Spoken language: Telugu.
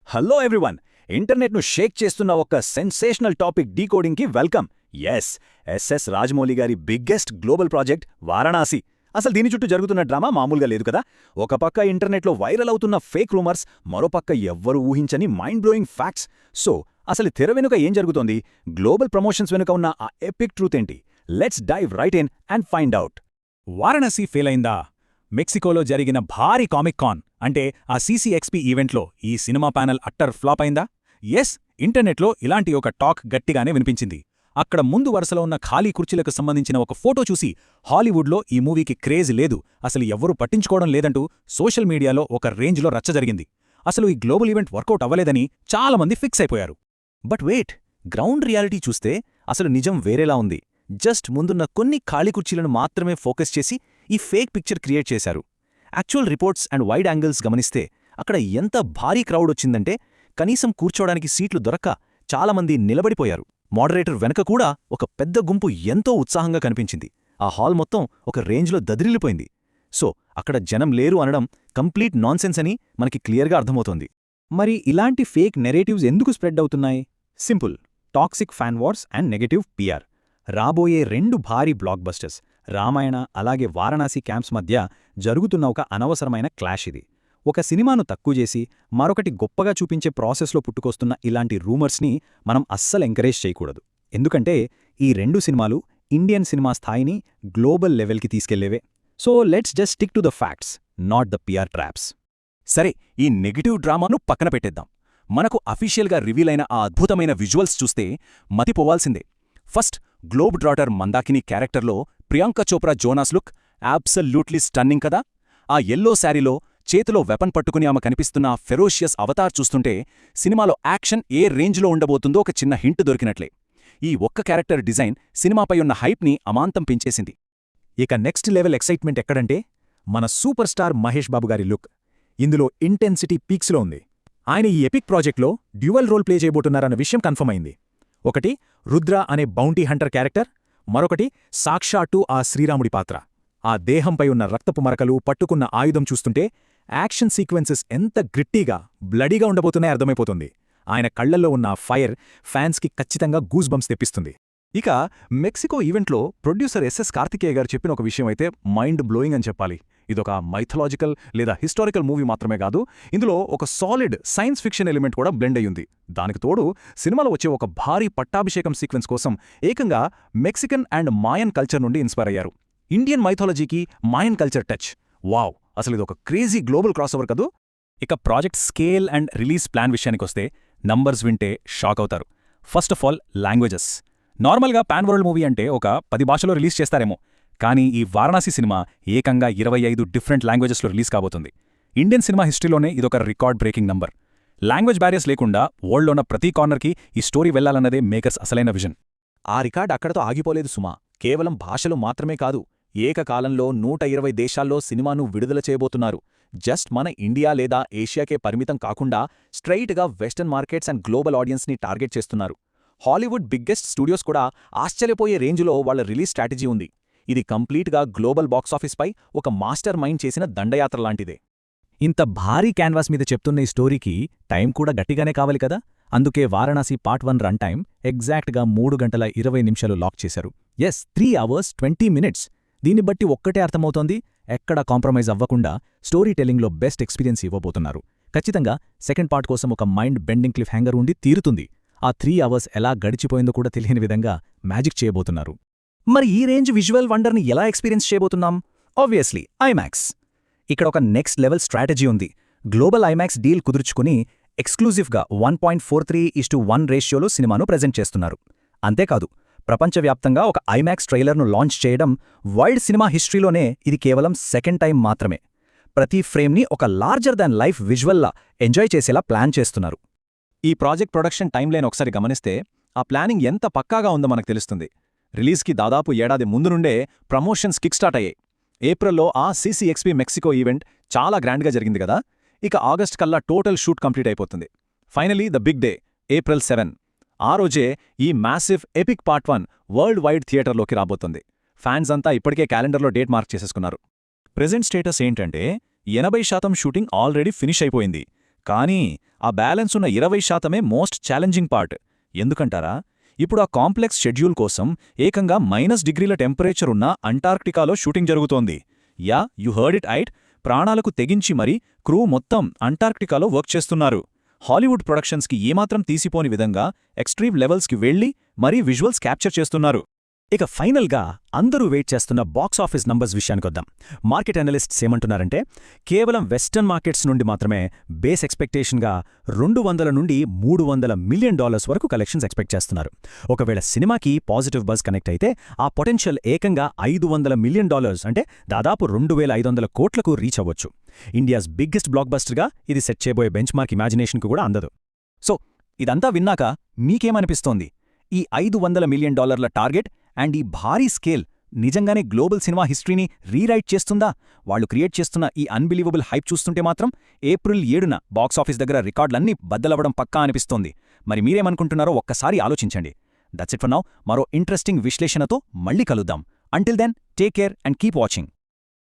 Hello everyone. ఇంటర్నెట్ను షేక్ చేస్తున్న ఒక సెన్సేషనల్ టాపిక్ డీకోడింగ్కి వెల్కమ్. ఎస్, ఎస్ఎస్ రాజమౌళి గారి బిగ్గెస్ట్ గ్లోబల్ ప్రాజెక్ట్ వారణాసి. అసలు దీని చుట్టూ జరుగుతున్న డ్రామా మామూలుగా లేదు కదా. ఒక పక్క ఇంటర్నెట్లో వైరల్ అవుతున్న ఫేక్ రూమర్స్, మరోపక్క ఎవ్వరూ ఊహించని మైండ్ బ్లోయింగ్ ఫ్యాక్ట్స్. సో అసలు తెర వెనుక ఏం జరుగుతోంది, గ్లోబల్ ప్రమోషన్స్ వెనుక ఉన్న ఆ ఎపిక్ ట్రూత్ ఏంటి? Let's dive right in and find out. Varanasi fail అయిందా? మెక్సికోలో జరిగిన భారీ కామిక్ కాన్ అంటే ఆ సీసీఎక్స్పీ ఈవెంట్లో ఈ సినిమా ప్యానెల్ అట్టర్ ఫ్లాప్ అయిందా? ఎస్, ఇంటర్నెట్లో ఇలాంటి ఒక టాక్ గట్టిగానే వినిపించింది. అక్కడ ముందు వరుసలో ఉన్న ఖాళీ కుర్చీలకు సంబంధించిన ఒక ఫోటో చూసి హాలీవుడ్లో ఈ మూవీకి క్రేజ్ లేదు, అసలు ఎవ్వరూ పట్టించుకోవడం లేదంటూ సోషల్ మీడియాలో ఒక రేంజ్లో రచ్చ జరిగింది. అసలు ఈ గ్లోబల్ ఈవెంట్ వర్కౌట్ అవ్వలేదని చాలామంది ఫిక్స్ అయిపోయారు. బట్ వెయిట్, గ్రౌండ్ రియాలిటీ చూస్తే అసలు నిజం వేరేలా ఉంది. జస్ట్ ముందున్న కొన్ని ఖాళీ కుర్చీలను మాత్రమే ఫోకస్ చేసి ఈ ఫేక్ పిక్చర్ క్రియేట్ చేశారు. Actual reports and wide angles గమనిస్తే అక్కడ ఎంత భారీ క్రౌడ్ వచ్చిందంటే కనీసం కూర్చోడానికి సీట్లు దొరక్క చాలామంది నిలబడిపోయారు. మోడరేటర్ వెనక కూడా ఒక పెద్ద గుంపు ఎంతో ఉత్సాహంగా కనిపించింది. ఆ హాల్ మొత్తం ఒక రేంజ్లో దదిరిల్లిపోయింది. సో అక్కడ జనం లేరు అనడం కంప్లీట్ నాన్సెన్స్ అని మనకి క్లియర్గా అర్థమవుతోంది. మరి ఇలాంటి ఫేక్ నెరేటివ్స్ ఎందుకు స్ప్రెడ్ అవుతున్నాయి? Simple, toxic fan wars and negative PR. రాబోయే 2 భారీ బ్లాక్ బస్టర్స్ రామాయణ అలాగే వారణాసి క్యాంప్స్ మధ్య జరుగుతున్న ఒక అనవసరమైన క్లాష్ ఇది. ఒక సినిమాను తక్కువ చేసి మరొకటి గొప్పగా చూపించే ప్రాసెస్లో పుట్టుకొస్తున్న ఇలాంటి రూమర్స్ని మనం అస్సలు ఎంకరేజ్ చేయకూడదు. ఎందుకంటే ఈ 2 సినిమాలు ఇండియన్ సినిమా స్థాయిని గ్లోబల్ లెవెల్కి తీసుకెళ్లేవే. So let's just stick to the facts, not the P R traps. సరే, ఈ నెగటివ్ డ్రామాను పక్కన పెట్టేద్దాం. మనకు అఫీషియల్గా రివీల్ అయిన ఆ అద్భుతమైన విజువల్స్ చూస్తే మతిపోవాల్సిందే. ఫస్ట్, గ్లోబ్ డ్రాటర్ మందాకిని క్యారెక్టర్లో Priyanka Chopra Jonas look absolutely stunning కదా. ఆ ఎల్లో శారీలో చేతిలో వెపన్ పట్టుకుని ఆమె కనిపిస్తున్న ఫెరోషియస్ అవతార్ చూస్తుంటే సినిమాలో యాక్షన్ ఏ రేంజ్లో ఉండబోతుందో ఒక చిన్న హింట్ దొరికినట్లే. ఈ ఒక్క క్యారెక్టర్ డిజైన్ సినిమాపై ఉన్న హైప్ని అమాంతం పెంచేసింది. ఇక నెక్స్ట్ లెవెల్ ఎక్సైట్మెంట్ ఎక్కడంటే మన సూపర్ స్టార్ మహేష్ బాబు గారి లుక్. ఇందులో ఇంటెన్సిటీ పీక్స్లో ఉంది. ఆయన ఈ ఎపిక్ ప్రాజెక్ట్లో డ్యూయల్ రోల్ ప్లే చేయబోతున్నారన్న విషయం కన్ఫర్మ్ అయింది. ఒకటి రుద్ర అనే బౌంటీ హంటర్ క్యారెక్టర్, మరొకటి సాక్షాత్తు ఆ శ్రీరాముడి పాత్ర. ఆ దేహంపై ఉన్న రక్తపు మరకలు, పట్టుకున్న ఆయుధం చూస్తుంటే యాక్షన్ సీక్వెన్సెస్ ఎంత గ్రిట్టీగా, బ్లడీగా ఉండబోతున్నాయో అర్థమైపోతుంది. ఆయన కళ్లల్లో ఉన్న ఫైర్ ఫ్యాన్స్కి ఖచ్చితంగా గూస్ బంప్స్ తెప్పిస్తుంది. ఇక మెక్సికో ఈవెంట్లో ప్రొడ్యూసర్ ఎస్ఎస్ కార్తికేయ గారు చెప్పిన ఒక విషయం అయితే మైండ్ బ్లోయింగ్ అని చెప్పాలి. ఇదొక మైథలాజికల్ లేదా హిస్టారికల్ మూవీ మాత్రమే కాదు, ఇందులో ఒక సాలిడ్ సైన్స్ ఫిక్షన్ ఎలిమెంట్ కూడా బ్లెండ్ అయ్యింది. దానికి తోడు సినిమాలో వచ్చే ఒక భారీ పట్టాభిషేకం సీక్వెన్స్ కోసం ఏకంగా మెక్సికన్ అండ్ మాయన్ కల్చర్ నుండి ఇన్స్పైర్ అయ్యారు. ఇండియన్ మైథాలజీకి మాయన్ కల్చర్ టచ్. వావ్, అసలు ఇదొక క్రేజీ గ్లోబల్ క్రాస్ ఓవర్ కదూ. ఇక project scale and release plan విషయానికొస్తే నంబర్స్ వింటే షాక్ అవుతారు. First of all, languages. నార్మల్గా పాన్ వరల్డ్ మూవీ అంటే ఒక 10 భాషలో రిలీజ్ చేస్తారేమో, కానీ ఈ వారణాసి సినిమా ఏకంగా 25 డిఫరెంట్ లాంగ్వేజెస్లో రిలీజ్ కాబోతుంది. ఇండియన్ సినిమా హిస్టరీలోనే ఇదొక record breaking number. Language barriers లేకుండా వరల్డ్లో ఉన్న ప్రతి కార్నర్కి ఈ స్టోరీ వెళ్లాలన్నదే మేకర్స్ అసలైన విజన్. ఆ రికార్డ్ అక్కడతో ఆగిపోలేదు సుమా. కేవలం భాషలు మాత్రమే కాదు, ఏకకాలంలో 120 దేశాల్లో సినిమాను విడుదల చేయబోతున్నారు. జస్ట్ మన ఇండియా లేదా ఏషియాకే పరిమితం కాకుండా స్ట్రైట్గా వెస్టర్న్ మార్కెట్స్ అండ్ గ్లోబల్ ఆడియన్స్ని టార్గెట్ చేస్తున్నారు. హాలీవుడ్ బిగ్గెస్ట్ స్టూడియోస్ కూడా ఆశ్చర్యపోయే రేంజ్లో వాళ్ల రిలీజ్ స్ట్రాటజీ ఉంది. ఇది కంప్లీట్గా గ్లోబల్ బాక్సాఫీస్పై ఒక మాస్టర్ మైండ్ చేసిన దండయాత్ర లాంటిదే. ఇంత భారీ క్యాన్వాస్ మీద చెప్తున్న ఈ స్టోరీకి టైం కూడా గట్టిగానే కావాలి కదా. అందుకే వారణాసి పార్ట్ 1 రన్ టైం ఎగ్జాక్ట్గా 3 గంటల 20 నిమిషాలు లాక్ చేశారు. Yes, 3 hours 20 minutes. దీన్ని బట్టి ఒక్కటే అర్థమవుతోంది, ఎక్కడా కాంప్రమైజ్ అవ్వకుండా స్టోరీ టెల్లింగ్లో బెస్ట్ ఎక్స్పీరియన్స్ ఇవ్వబోతున్నారు. ఖచ్చితంగా సెకండ్ పార్ట్ కోసం ఒక మైండ్ బెండింగ్ క్లిఫ్ హ్యాంగర్ ఉండి తీరుతుంది. ఆ 3 hours ఎలా గడిచిపోయిందో కూడా తెలియని విధంగా మ్యాజిక్ చేయబోతున్నారు. మరి ఈ రేంజ్ విజువల్ వండర్ని ఎలా ఎక్స్పీరియన్స్ చేయబోతున్నాం? Obviously IMAX. ఇక్కడ ఒక నెక్స్ట్ లెవెల్ స్ట్రాటజీ ఉంది. గ్లోబల్ ఐమాక్స్ డీల్ కుదుర్చుకుని ఎక్స్క్లూజివ్గా 1.43:1 రేషియోలో సినిమాను ప్రెజెంట్ చేస్తున్నారు. అంతేకాదు, ప్రపంచవ్యాప్తంగా ఒక ఐమాక్స్ ట్రైలర్ను లాంచ్ చేయడం వరల్డ్ సినిమా హిస్టరీలోనే ఇది కేవలం సెకండ్ టైం మాత్రమే. ప్రతి ఫ్రేమ్ని ఒక లార్జర్ దాన్ లైఫ్ విజువల్లా ఎంజాయ్ చేసేలా ప్లాన్ చేస్తున్నారు. ఈ ప్రాజెక్ట్ ప్రొడక్షన్ టైంలైన్ ఒకసారి గమనిస్తే ఆ ప్లానింగ్ ఎంత పక్కాగా ఉందో మనకు తెలుస్తుంది. రిలీజ్కి దాదాపు ఏడాది ముందు నుండే ప్రమోషన్స్ కిక్ స్టార్ట్ అయ్యాయి. ఏప్రిల్లో ఆ సీసీఎక్స్పీ మెక్సికో ఈవెంట్ చాలా గ్రాండ్గా జరిగింది కదా. ఇక ఆగస్ట్ కల్లా టోటల్ షూట్ కంప్లీట్ అయిపోతుంది. Finally the big day, April 7. ఆ రోజే ఈ massive epic part 1 worldwide థియేటర్లోకి రాబోతుంది. ఫ్యాన్స్ అంతా ఇప్పటికే క్యాలెండర్లో డేట్ మార్క్ చేసేసుకున్నారు. ప్రెజెంట్ స్టేటస్ ఏంటంటే 80% షూటింగ్ ఆల్రెడీ ఫినిష్ అయిపోయింది. కానీ ఆ బ్యాలెన్స్ ఉన్న 20% మోస్ట్ ఛాలెంజింగ్ పార్ట్. ఎందుకంటారా? ఇప్పుడు ఆ కాంప్లెక్స్ షెడ్యూల్ కోసం ఏకంగా -డిగ్రీల టెంపరేచర్ ఉన్న అంటార్క్టికాలో షూటింగ్ జరుగుతోంది. Yeah, you heard it right. ప్రాణాలకు తెగించి మరీ క్రూ మొత్తం అంటార్క్టికాలో వర్క్ చేస్తున్నారు. హాలీవుడ్ ప్రొడక్షన్స్కి ఏమాత్రం తీసిపోని విధంగా ఎక్స్ట్రీమ్ లెవెల్స్కి వెళ్లి మరీ విజువల్స్ క్యాప్చర్ చేస్తున్నారు. ఇక ఫైనల్గా అందరూ వెయిట్ చేస్తున్న బాక్స్ ఆఫీస్ నంబర్స్ విషయానికొద్దాం. మార్కెట్ అనలిస్ట్స్ ఏమంటున్నారంటే కేవలం వెస్టర్న్ మార్కెట్స్ నుండి మాత్రమే బేస్ ఎక్స్పెక్టేషన్గా $200 నుండి $300 మిలియన్ వరకు కలెక్షన్స్ ఎక్స్పెక్ట్ చేస్తున్నారు. ఒకవేళ సినిమాకి పాజిటివ్ బజ్ కనెక్ట్ అయితే ఆ పొటెన్షియల్ ఏకంగా $500 మిలియన్, అంటే దాదాపు 2500 కోట్లకు రీచ్ అవ్వచ్చు. ఇండియాస్ బిగ్గెస్ట్ బ్లాక్ బస్టర్గా ఇది సెట్ చేయబోయే బెంచ్ మార్క్ ఇమాజినేషన్కు కూడా అందదు. సో ఇదంతా విన్నాక మీకేమనిపిస్తోంది? ఈ $500 మిలియన్ టార్గెట్ అండ్ ఈ భారీ స్కేల్ నిజంగానే గ్లోబల్ సినిమా హిస్టరీని రీరైట్ చేస్తుందా? వాళ్ళు క్రియేట్ చేస్తున్న ఈ అన్బిలీవబుల్ హైప్ చూస్తుంటే మాత్రం ఏప్రిల్ 7న బాక్సాఫీస్ దగ్గర రికార్డులన్నీ బద్దలవ్వడం పక్కా అనిపిస్తోంది. మరి మీరేమనుకుంటున్నారో ఒక్కసారి ఆలోచించండి. That's it for now. మరో ఇంట్రెస్టింగ్ విశ్లేషణతో మళ్ళీ కలుద్దాం. Until then, take care and keep watching.